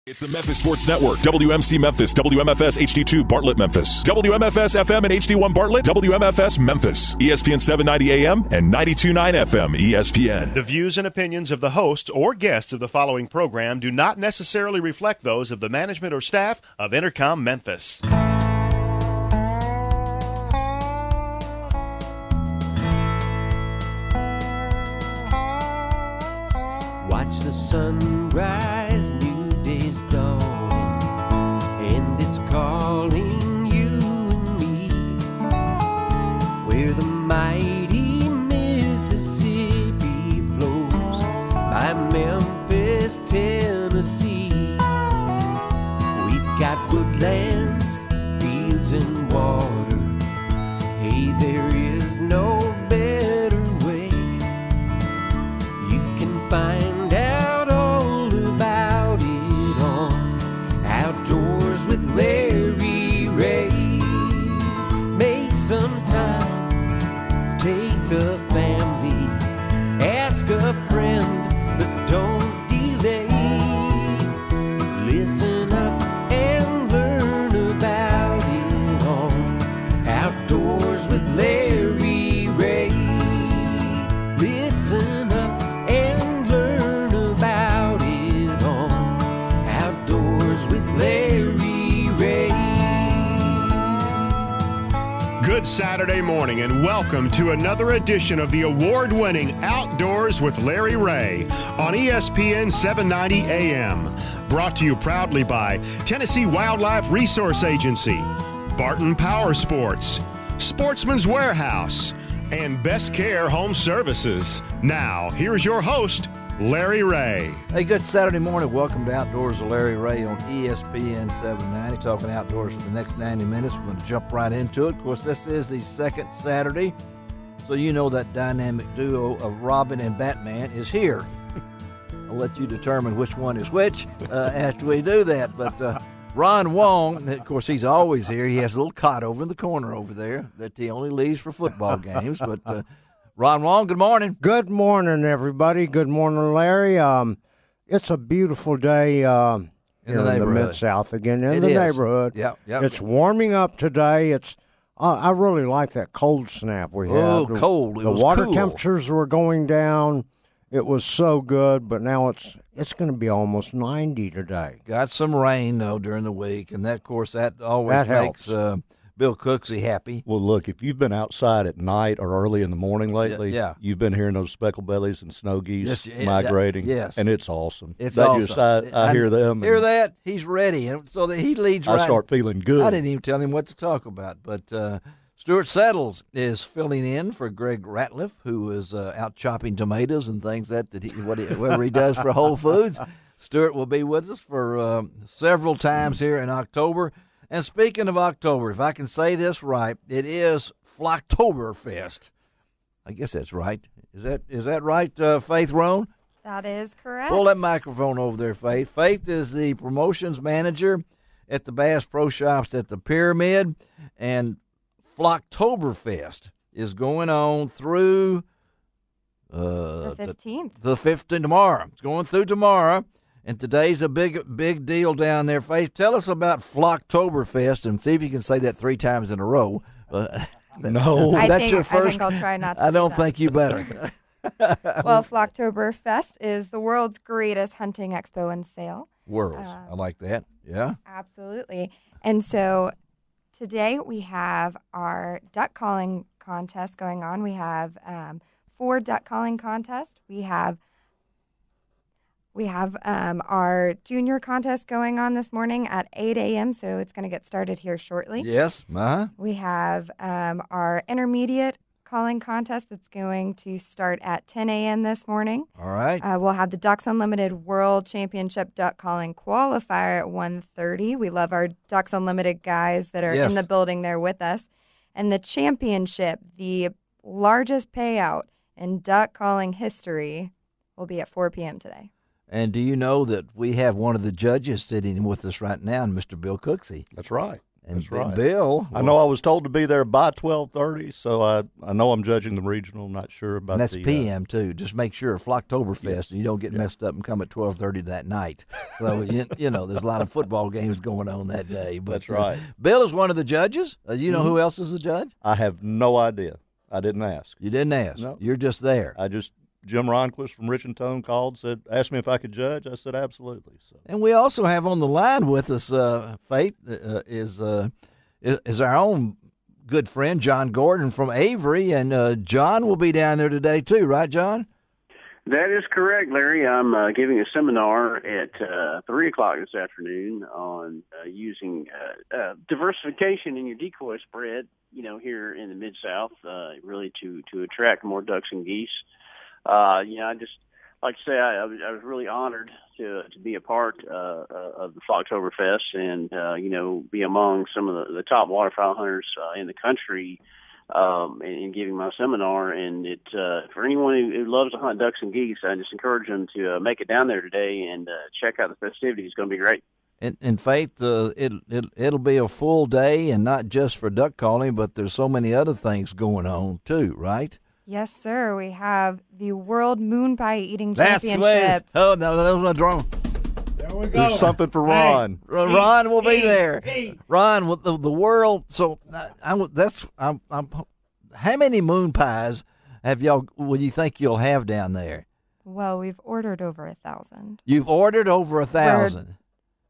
It's the Memphis Sports Network, WMC Memphis, WMFS HD2 Bartlett Memphis, WMFS FM and HD1 Bartlett, WMFS Memphis, ESPN 790 AM and 92.9 FM ESPN. The views and opinions of the hosts or guests of the following program do not necessarily reflect those of the management or staff of Intercom Memphis. Watch the sunrise, new day's dawning, and it's calling you and me. Where the mighty Mississippi flows by Memphis, Tennessee. We've got woodlands, fields, and water. Hey, there is no better way. You can find Larry Ray. Make some time, take the family, ask a friend, but don't delay. Listen up and learn about it all. Outdoors with Larry Ray. Listen up and learn about it all. Outdoors with Larry. Good Saturday morning and welcome to another edition of the award-winning Outdoors with Larry Ray on ESPN 790 AM. Brought to you proudly by Tennessee Wildlife Resource Agency, Barton Power Sports, Sportsman's Warehouse, and Best Care Home Services. Now, here's your host, Larry Ray. Hey, good Saturday morning. Welcome to Outdoors with Larry Ray on ESPN 790. Talking outdoors for the next 90 minutes. We're going to jump right into it. Of course, this is the second Saturday, so you know that dynamic duo of Robin and Batman is here. I'll let you determine which one is which after we do that. But Ron Wong, of course, he's always here. He has a little cot over in the corner over there that he only leaves for football games. But Ron Wong, good morning. Good morning, everybody. Good morning, Larry. It's a beautiful day here in the Mid-South again, in the neighborhood. Yep. It's warming up today. I really like that cold snap we had. Oh, cold. It was the water cool. temperatures were going down. It was so good, but now it's going to be almost 90 today. Got some rain, though, during the week, and that, of course, that always makes Bill Cooksey happy. Well, look, if you've been outside at night or early in the morning lately, you've been hearing those speckled bellies and snow geese migrating. Yes. And it's awesome. It's awesome. I hear them. Hear that? He's ready. And so that he leads right. I start feeling good. I didn't even tell him what to talk about. But Stuart Settles is filling in for Greg Ratliff, who is out chopping tomatoes and things whatever he does for Whole Foods. Stuart will be with us for several times here in October. And speaking of October, if I can say this right, it is Flocktoberfest. I guess that's right. Is that right, Faith Roane? That is correct. Pull that microphone over there, Faith. Faith is the promotions manager at the Bass Pro Shops at the Pyramid, and Flocktoberfest is going on through the 15th. The 15th tomorrow. It's going through tomorrow. And today's a big deal down there. Faith, tell us about Flocktoberfest and see if you can say that 3 times in a row. No, your first. I think I'll try not to. I don't think you better. Well, Flocktoberfest is the world's greatest hunting expo and sale. Worlds. I like that. Yeah. Absolutely. And so today we have our duck calling contest going on. We have 4 duck calling contests. We have our junior contest going on this morning at 8 a.m., so it's going to get started here shortly. Yes. We have our intermediate calling contest that's going to start at 10 a.m. this morning. All right. We'll have the Ducks Unlimited World Championship Duck Calling Qualifier at 1:30. We love our Ducks Unlimited guys that are in the building there with us. And the championship, the largest payout in duck calling history, will be at 4 p.m. today. And do you know that we have one of the judges sitting with us right now, Mr. Bill Cooksey? That's right. And That's right. Bill, I know I was told to be there by 12:30, so I know I'm judging the regional. I'm not sure about and that's the PM too. Just make sure Flocktoberfest, and you don't get messed up and come at 12:30 that night. So you know, there's a lot of football games going on that day. But, That's right. Bill is one of the judges. You know who else is the judge? I have no idea. I didn't ask. You didn't ask. No. You're just there. Jim Ronquist from Rich and Tone called, asked me if I could judge. I said absolutely. So. And we also have on the line with us, Faith, is our own good friend John Gordon from Avery, and John will be down there today too, right, John? That is correct, Larry. I'm giving a seminar at 3 o'clock this afternoon on using diversification in your decoy spread, here in the Mid-South, really to attract more ducks and geese. I just like to say I was really honored to be a part of the Flocktoberfest and be among some of the top waterfowl hunters in the country and giving my seminar. And it for anyone who loves to hunt ducks and geese, I just encourage them to make it down there today and check out the festivities. It's going to be great. In Faith, it'll be a full day, and not just for duck calling, but there's so many other things going on too, right? Yes, sir. We have the World Moon Pie Eating That's Championship. Oh, no, that was my drone. There we go. There's something for Ron. Ron will be there. Ron, with the world. So I'm how many moon pies will you think you'll have down there? Well, we've ordered over 1,000. You've ordered over 1,000.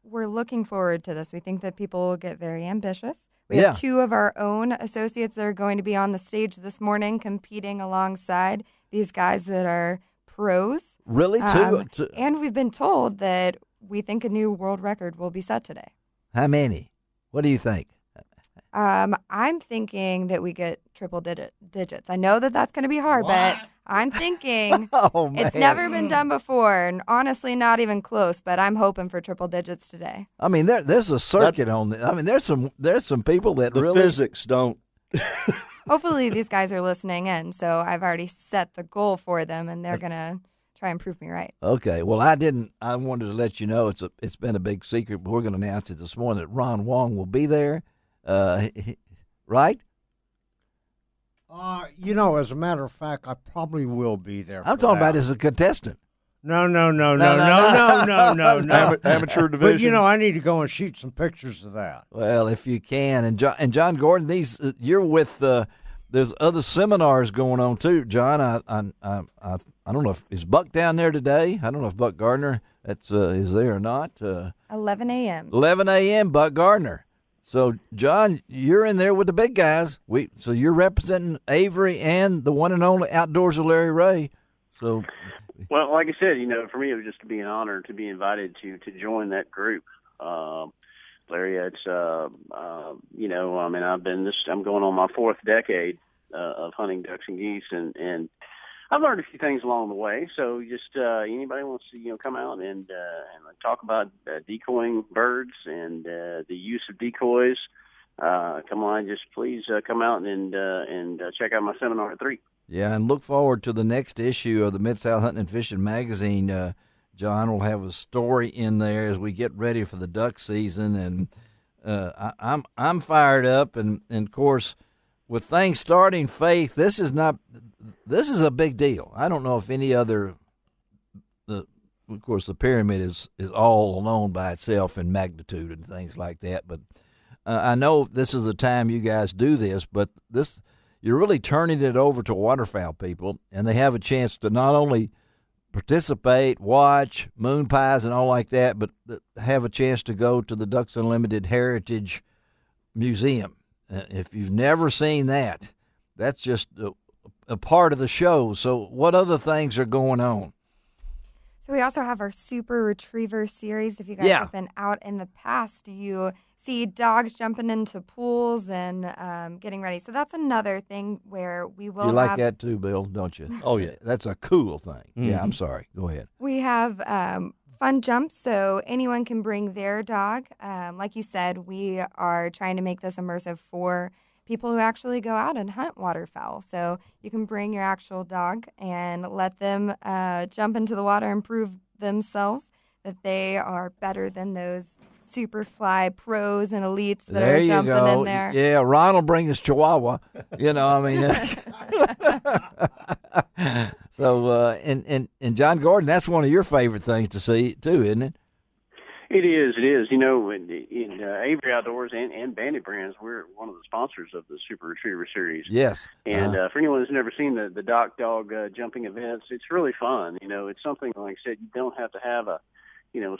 We're looking forward to this. We think that people will get very ambitious. We have two of our own associates that are going to be on the stage this morning competing alongside these guys that are pros. Really? Two? And we've been told that we think a new world record will be set today. How many? What do you think? I'm thinking that we get triple digits. I know that that's going to be hard, but I'm thinking it's never been done before, and honestly, not even close. But I'm hoping for triple digits today. I mean, there's a circuit on this. I mean, there's some people that the really physics don't. Hopefully, these guys are listening in. So I've already set the goal for them, and they're gonna try and prove me right. Okay. Well, I wanted to let you know it's been a big secret, but we're going to announce it this morning that Ron Wong will be there. Right? As a matter of fact, I probably will be there. I'm talking about as a contestant. No. Amateur division. But I need to go and shoot some pictures of that. Well, if you can, and John Gordon, you're with. There's other seminars going on too, John. I don't know if is Buck down there today. I don't know if Buck Gardner is there or not. 11 a.m. 11 a.m. Buck Gardner. So, John, you're in there with the big guys. So you're representing Avery and the one and only Outdoors of Larry Ray. So, well, like I said, for me it would just be an honor to be invited to join that group. Larry, it's I'm going on my fourth decade of hunting ducks and geese, and I've learned a few things along the way. So just anybody wants to come out and talk about decoying birds and the use of decoys, come on, just please come out and check out my seminar at 3. Yeah, and look forward to the next issue of the Mid-South Hunting and Fishing magazine. John will have a story in there as we get ready for the duck season, and I'm fired up, and of course, with things starting, Faith, this is a big deal. I don't know if any other. Of course, the pyramid is all alone by itself in magnitude and things like that. But I know this is the time you guys do this, but you're really turning it over to waterfowl people, and they have a chance to not only participate, watch moon pies and all like that, but have a chance to go to the Ducks Unlimited Heritage Museum. If you've never seen that, that's just a part of the show. So what other things are going on? So we also have our Super Retriever series. If you guys have been out in the past, you see dogs jumping into pools and getting ready. So that's another thing where we will You like that too, Bill, don't you? Oh, yeah. That's a cool thing. Mm-hmm. Yeah, I'm sorry. Go ahead. We have fun jumps, so anyone can bring their dog. Like you said, we are trying to make this immersive for people who actually go out and hunt waterfowl. So you can bring your actual dog and let them jump into the water and prove themselves. that they are better than those Superfly pros and elites that there are jumping in there. Yeah, Ron will bring his Chihuahua. So, and John Gordon, that's one of your favorite things to see too, isn't it? It is. In Avery Outdoors and Bandit Brands, we're one of the sponsors of the Super Retriever Series. Yes. And for anyone who's never seen the Doc Dog jumping events, it's really fun. It's something, like I said, you don't have to have a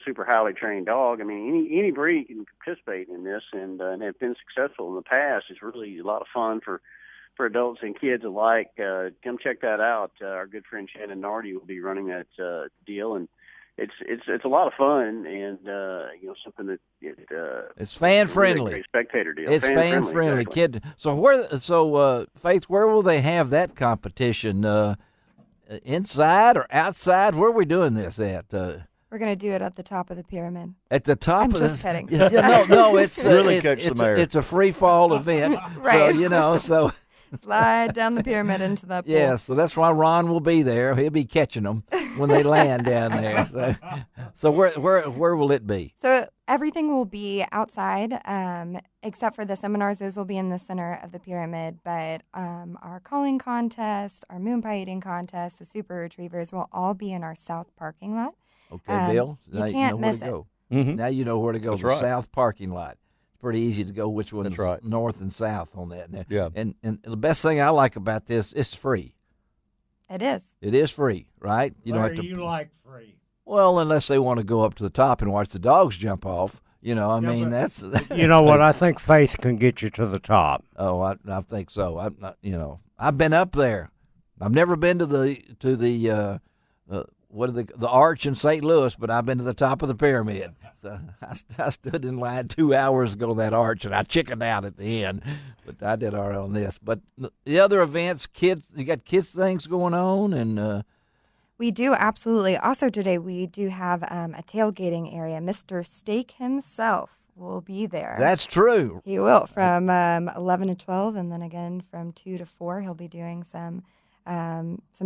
super highly trained dog. I mean, any breed can participate in this and have been successful in the past. It's really a lot of fun for adults and kids alike. Come check that out. Our good friend Shannon Nardi will be running that deal, and it's a lot of fun, and something that it's fan friendly. Really great spectator deal. It's fan friendly, exactly. kid. So Faith, where will they have that competition? Inside or outside? Where are we doing this at? We're going to do it at the top of the pyramid. At the top I'm of just kidding. No, it's really catch the mayor. It's a free fall event, right? So slide down the pyramid into that pool. Yeah, so that's why Ron will be there. He'll be catching them when they land down there. So where will it be? So everything will be outside, except for the seminars. Those will be in the center of the pyramid. But our calling contest, our moon pie eating contest, the super retrievers will all be in our south parking lot. Okay, Bill. You can't miss it. Mm-hmm. Now you know where to go. That's the right. South parking lot. It's pretty easy to go which one's That's right. north and south on that. Yeah. And the best thing I like about this, it's free. It is. It is free, right? You don't have to. You like free? Well, unless they want to go up to the top and watch the dogs jump off. That's. You know what? I think Faith can get you to the top. Oh, I think so. I'm not. I've been up there. I've never been to the Arch in St. Louis, but I've been to the top of the pyramid. So I stood in line 2 hours ago, that arch, and I chickened out at the end. But I did all right on this. But the other events, kids, you got kids things going on, and we do, absolutely. Also today we do have a tailgating area. Mr. Steak himself will be there. That's true. He will, from 11 to 12, and then again from 2 to 4. He'll be doing some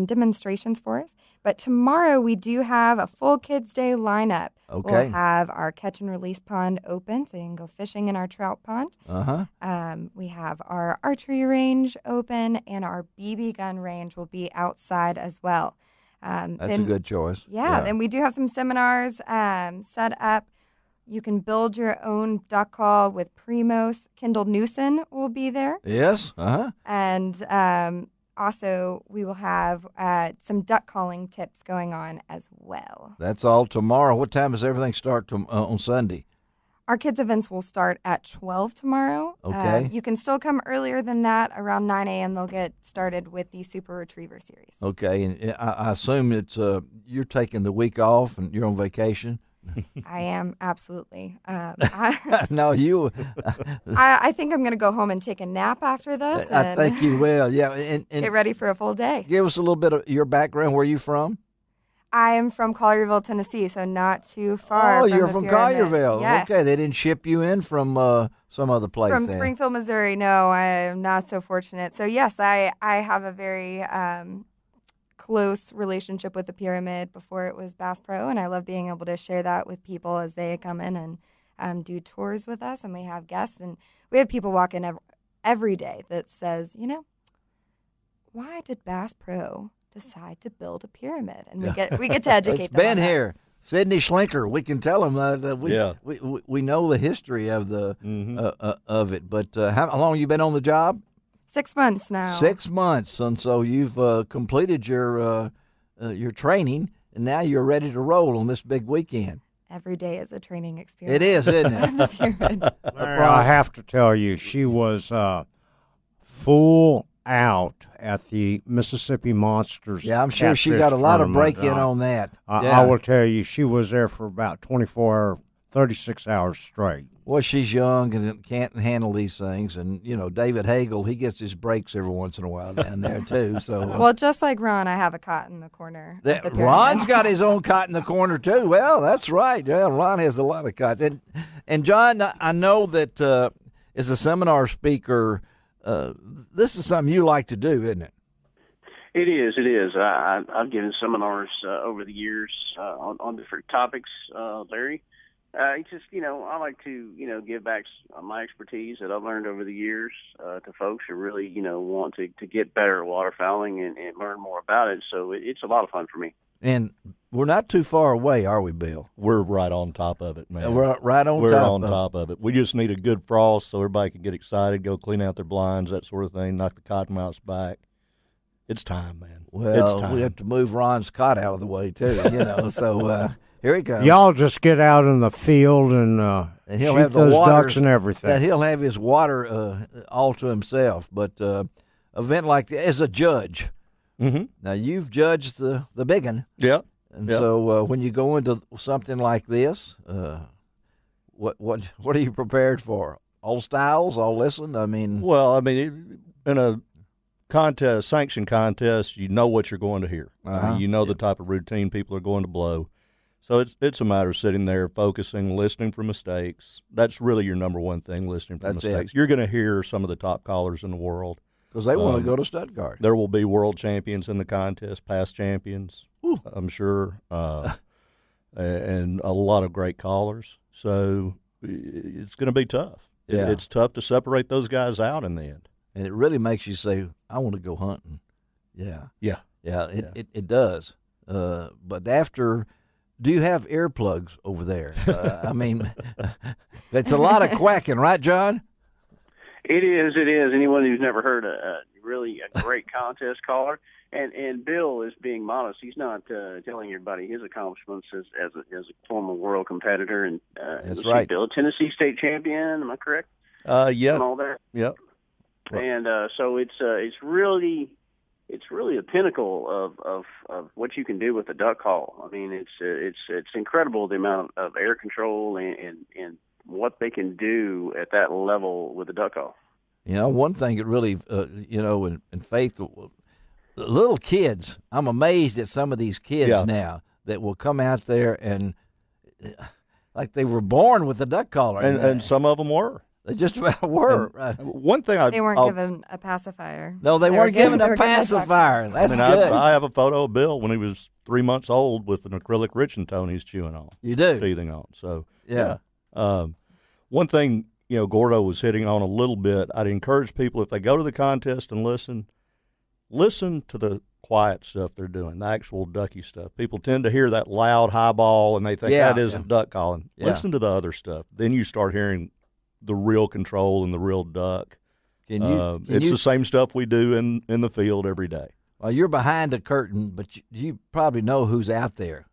demonstrations for us. But tomorrow we do have a full Kids Day lineup. Okay. We'll have our catch and release pond open, so you can go fishing in our trout pond. We have our archery range open, and our BB gun range will be outside as well. That's a good choice. Yeah, then we do have some seminars set up. You can build your own duck call with Primos. Kendall Newson will be there. Yes. And also, we will have some duck calling tips going on as well. That's all tomorrow. What time does everything start on Sunday? Our kids' events will start at 12 tomorrow. Okay. You can still come earlier than that. Around 9 a.m., they'll get started with the Super Retriever Series. Okay, and I assume it's you're taking the week off and you're on vacation? I am, absolutely. No, you. I think I'm going to go home and take a nap after this. I think you will, yeah. And get ready for a full day. Give us a little bit of your background. Where are you from? I am from Collierville, Tennessee, so not too far. Oh, you're from Collierville. Yes. Okay, they didn't ship you in from some other place. From Springfield, Missouri. No, I'm not so fortunate. So yes, I have a very close relationship with the pyramid before it was Bass Pro, and I love being able to share that with people as they come in and do tours with us, and we have guests, and we have people walk in every day that says, why did Bass Pro decide to build a pyramid? And we get to educate them. It's been here. Sidney Schlinker, we can tell them that we know the history of the of it. But how long have you been on the job? 6 months now. 6 months, and so you've completed your training, and now you're ready to roll on this big weekend. Every day is a training experience. It is, isn't it? The pyramid. Larry, I have to tell you, she was full out at the Mississippi Monsters. Yeah, I'm sure she got a lot of break-in on that. I will tell you, she was there for about 36 hours straight. Well, she's young and can't handle these things. And, David Hagel, he gets his breaks every once in a while down there, too. So, well, just like Ron, I have a cot in the corner. Ron's got his own cot in the corner, too. Well, that's right. Yeah, Ron has a lot of cots. And John, I know that as a seminar speaker, this is something you like to do, isn't it? It is. It is. I've given seminars over the years on different topics, Larry. It's just, I like to, give back my expertise that I've learned over the years to folks who really, want to get better at waterfowling and learn more about it. So it's a lot of fun for me. And we're not too far away, are we, Bill? We're right on top of it, man. We're right on We're top on top of it. We just need a good frost so everybody can get excited, go clean out their blinds, that sort of thing, knock the cottonmouths back. It's time, man. Well, it's time. We have to move Ron's cot out of the way, too, so here he comes. Y'all just get out in the field and he'll shoot have the those water, ducks and everything. And he'll have his water all to himself. But event like that, as a judge, now you've judged the big one. Yeah. And so when you go into something like this, what are you prepared for? All styles, all listen? In a contest, sanctioned contest, you know what you're going to hear. You know the type of routine people are going to blow. So it's a matter of sitting there, focusing, listening for mistakes. That's really your number one thing, listening for mistakes. You're going to hear some of the top callers in the world. Because they want to go to Stuttgart. There will be world champions in the contest, past champions, I'm sure, and a lot of great callers. So it's going to be tough. Yeah. It's tough to separate those guys out in the end. And it really makes you say, I want to go hunting. Yeah. Yeah. It does. But after, do you have earplugs over there? It's a lot of quacking, right, John? It is. Anyone who's never heard really a great contest caller, and Bill is being modest. He's not telling everybody his accomplishments as a former world competitor. And that's right, Bill, Tennessee state champion. Am I correct? Yeah. And all that. Yep. And so it's really a pinnacle of what you can do with a duck call. I mean, it's incredible the amount of air control and what they can do at that level with a duck call. One thing that really, in faith, little kids, I'm amazed at some of these kids now that will come out there and like they were born with a duck collar. And some of them were. They just about were. One thing they weren't given a pacifier. No, they weren't given a pacifier. That's good. I have a photo of Bill when he was 3 months old with an acrylic Rich Tone he's chewing on. You do? Teething on. So, yeah. One thing, Gordo was hitting on a little bit, I'd encourage people, if they go to the contest and listen to the quiet stuff they're doing, the actual ducky stuff. People tend to hear that loud high ball, and they think that isn't duck calling. Yeah. Listen to the other stuff. Then you start hearing the real control and the real duck. It's the same stuff we do in the field every day. Well, you're behind a curtain, but you probably know who's out there.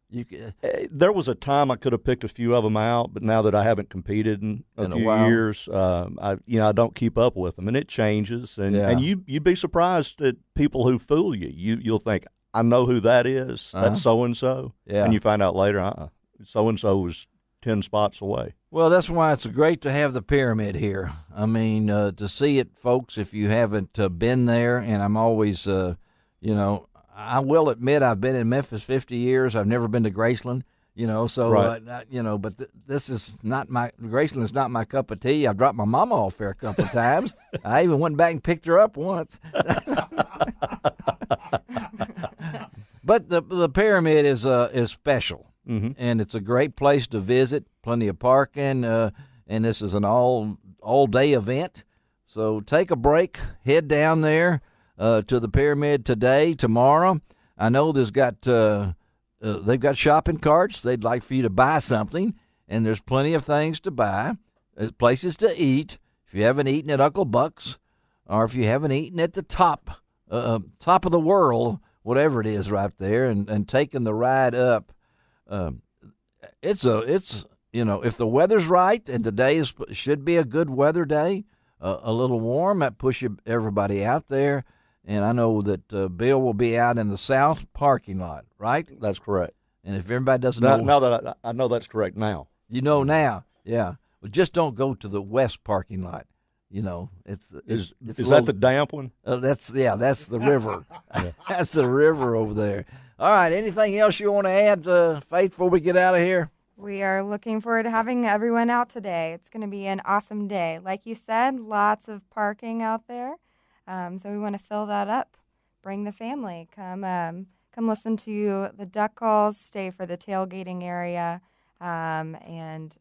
There was a time I could have picked a few of them out, but now that I haven't competed in a few years, I don't keep up with them, and it changes. And you'd be surprised at people who fool you. You'll think, I know who that is. That's so and so, and you find out later, so and so was 10 spots away. Well, that's why it's great to have the pyramid here. I mean, to see it, folks, if you haven't been there, and I'm always, I will admit I've been in Memphis 50 years. I've never been to Graceland, right. But this is not Graceland is not my cup of tea. I've dropped my mama off there a couple of times. I even went back and picked her up once. But the pyramid is special. Mm-hmm. And it's a great place to visit, plenty of parking, and this is an all-day event. So take a break, head down there to the pyramid today, tomorrow. I know they've got shopping carts. They'd like for you to buy something, and there's plenty of things to buy. There's places to eat. If you haven't eaten at Uncle Buck's, or if you haven't eaten at the top of the world, whatever it is right there, and taking the ride up. If the weather's right, and today should be a good weather day, a little warm, that push everybody out there. And I know that Bill will be out in the south parking lot, right? That's correct. And if everybody doesn't know, now that I know that's correct now, now, yeah. Well, just don't go to the west parking lot. Is that the damp one? That's the river. That's the river over there. All right, anything else you want to add, Faith, before we get out of here? We are looking forward to having everyone out today. It's going to be an awesome day. Like you said, lots of parking out there, so we want to fill that up. bring the family. Come listen to the duck calls, stay for the tailgating area, and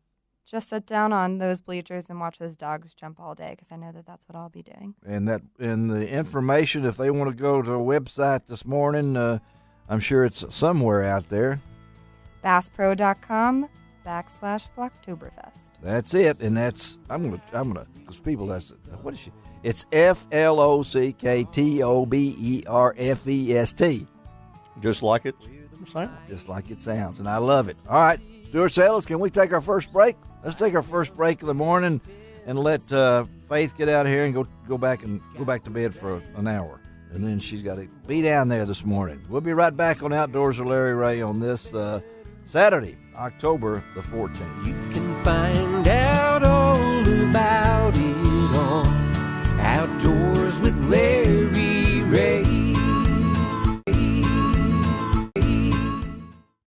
just sit down on those bleachers and watch those dogs jump all day, because I know that that's what I'll be doing. And the information, if they want to go to a website this morning, I'm sure it's somewhere out there. BassPro.com/Flocktoberfest. That's it, and that's I'm gonna because people what is she? It's FLOCKTOBERFEST. Just like it sounds. Just like it sounds, and I love it. All right, Stuart Sailors, can we take our first break? Let's take our first break of the morning and let Faith get out of here and go back to bed for an hour. And then she's got to be down there this morning. We'll be right back on Outdoors with Larry Ray on this Saturday, October the 14th. You can find out